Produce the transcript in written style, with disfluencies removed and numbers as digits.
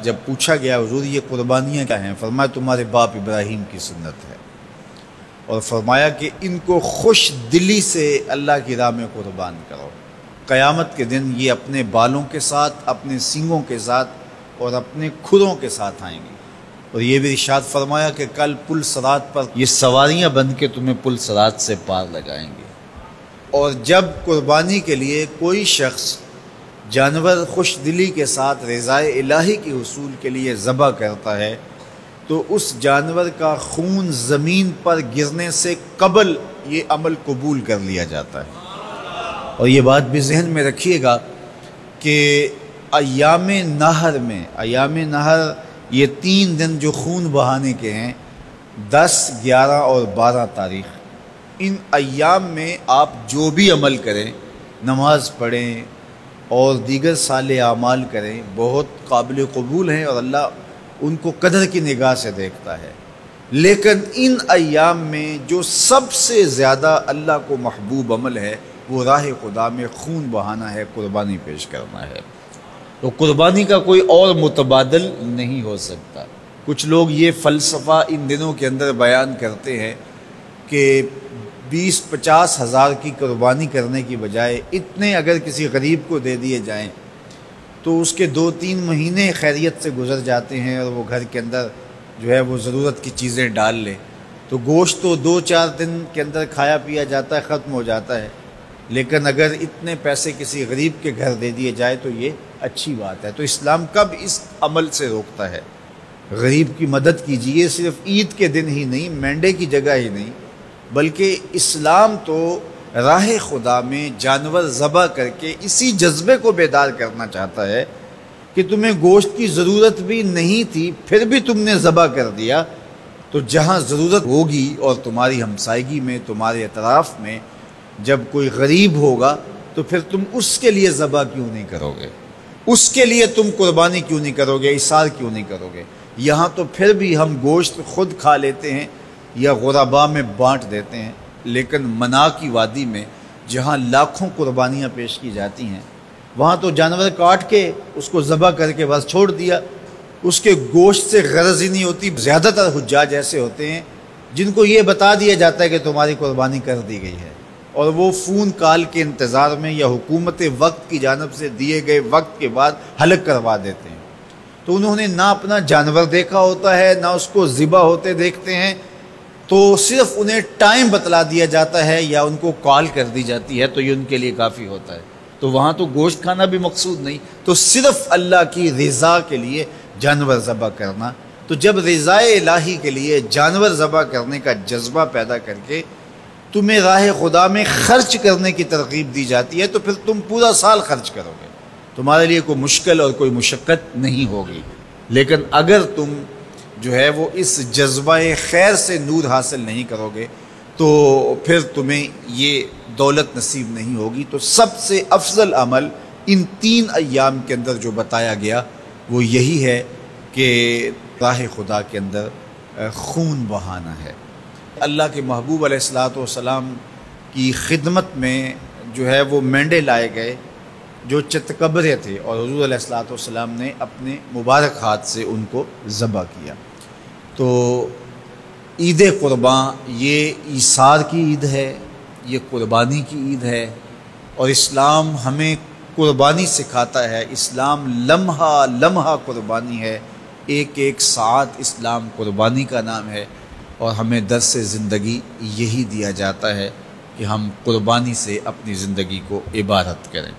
جب پوچھا گیا حضور یہ قربانیاں کیا ہیں، فرمایا تمہارے باپ ابراہیم کی سنت ہے، اور فرمایا کہ ان کو خوش دلی سے اللہ کی راہ میں قربان کرو۔ قیامت کے دن یہ اپنے بالوں کے ساتھ، اپنے سینگوں کے ساتھ اور اپنے کھروں کے ساتھ آئیں گے، اور یہ بھی ارشاد فرمایا کہ کل پل صراط پر یہ سواریاں بن کے تمہیں پل صراط سے پار لگائیں گے۔ اور جب قربانی کے لیے کوئی شخص جانور خوش دلی کے ساتھ رضائے الہی کے حصول کے لیے ذبح کرتا ہے تو اس جانور کا خون زمین پر گرنے سے قبل یہ عمل قبول کر لیا جاتا ہے۔ اور یہ بات بھی ذہن میں رکھیے گا کہ ایام نہر یہ 3 دن جو خون بہانے کے ہیں، 10، 11 اور 12 تاریخ، ان ایام میں آپ جو بھی عمل کریں، نماز پڑھیں اور دیگر صالح اعمال کریں، بہت قابل قبول ہیں اور اللہ ان کو قدر کی نگاہ سے دیکھتا ہے۔ لیکن ان ایام میں جو سب سے زیادہ اللہ کو محبوب عمل ہے وہ راہ خدا میں خون بہانا ہے، قربانی پیش کرنا ہے۔ تو قربانی کا کوئی اور متبادل نہیں ہو سکتا۔ کچھ لوگ یہ فلسفہ ان دنوں کے اندر بیان کرتے ہیں کہ 20-50 ہزار کی قربانی کرنے کی بجائے اتنے اگر کسی غریب کو دے دیے جائیں تو اس کے 2-3 مہینے خیریت سے گزر جاتے ہیں، اور وہ گھر کے اندر جو ہے وہ ضرورت کی چیزیں ڈال لے تو گوشت تو 2-4 دن کے اندر کھایا پیا جاتا ہے، ختم ہو جاتا ہے۔ لیکن اگر اتنے پیسے کسی غریب کے گھر دے دیے جائے تو یہ اچھی بات ہے۔ تو اسلام کب اس عمل سے روکتا ہے؟ غریب کی مدد کیجیے، صرف عید کے دن ہی نہیں، مینڈے کی جگہ ہی نہیں، بلکہ اسلام تو راہ خدا میں جانور ذبح کر کے اسی جذبے کو بیدار کرنا چاہتا ہے کہ تمہیں گوشت کی ضرورت بھی نہیں تھی پھر بھی تم نے ذبح کر دیا، تو جہاں ضرورت ہوگی اور تمہاری ہمسائیگی میں، تمہارے اطراف میں جب کوئی غریب ہوگا تو پھر تم اس کے لیے ذبح کیوں نہیں کرو گے؟ اس کے لیے تم قربانی کیوں نہیں کرو گے؟ اِثار کیوں نہیں کرو گے؟ یہاں تو پھر بھی ہم گوشت خود کھا لیتے ہیں یا غرباء میں بانٹ دیتے ہیں، لیکن منا کی وادی میں جہاں لاکھوں قربانیاں پیش کی جاتی ہیں وہاں تو جانور کاٹ کے اس کو ذبح کر کے بس چھوڑ دیا، اس کے گوشت سے غرض ہی نہیں ہوتی۔ زیادہ تر حجاج ایسے ہوتے ہیں جن کو یہ بتا دیا جاتا ہے کہ تمہاری قربانی کر دی گئی ہے، اور وہ فون کال کے انتظار میں یا حکومت وقت کی جانب سے دیے گئے وقت کے بعد حلق کروا دیتے ہیں۔ تو انہوں نے نہ اپنا جانور دیکھا ہوتا ہے، نہ اس کو ذبح ہوتے دیکھتے ہیں، تو صرف انہیں ٹائم بتلا دیا جاتا ہے یا ان کو کال کر دی جاتی ہے تو یہ ان کے لیے کافی ہوتا ہے۔ تو وہاں تو گوشت کھانا بھی مقصود نہیں، تو صرف اللہ کی رضا کے لیے جانور ذبح کرنا۔ تو جب رضائے الہی کے لیے جانور ذبح کرنے کا جذبہ پیدا کر کے تمہیں راہ خدا میں خرچ کرنے کی ترغیب دی جاتی ہے تو پھر تم پورا سال خرچ کرو گے، تمہارے لیے کوئی مشکل اور کوئی مشقت نہیں ہوگی۔ لیکن اگر تم جو ہے وہ اس جذبہ خیر سے نور حاصل نہیں کرو گے تو پھر تمہیں یہ دولت نصیب نہیں ہوگی۔ تو سب سے افضل عمل ان 3 ایام کے اندر جو بتایا گیا وہ یہی ہے کہ راہ خدا کے اندر خون بہانا ہے۔ اللہ کے محبوب علیہ الصلوۃ والسلام کی خدمت میں جو ہے وہ مینڈے لائے گئے جو چتکبرے تھے، اور حضور علیہ الصلوۃ والسلام نے اپنے مبارک ہاتھ سے ان کو ذبح کیا۔ تو عید قرباں یہ ایثار کی عید ہے، یہ قربانی کی عید ہے، اور اسلام ہمیں قربانی سکھاتا ہے۔ اسلام لمحہ لمحہ قربانی ہے، ایک ایک ساعت اسلام قربانی کا نام ہے، اور ہمیں درس زندگی یہی دیا جاتا ہے کہ ہم قربانی سے اپنی زندگی کو عبادت کریں۔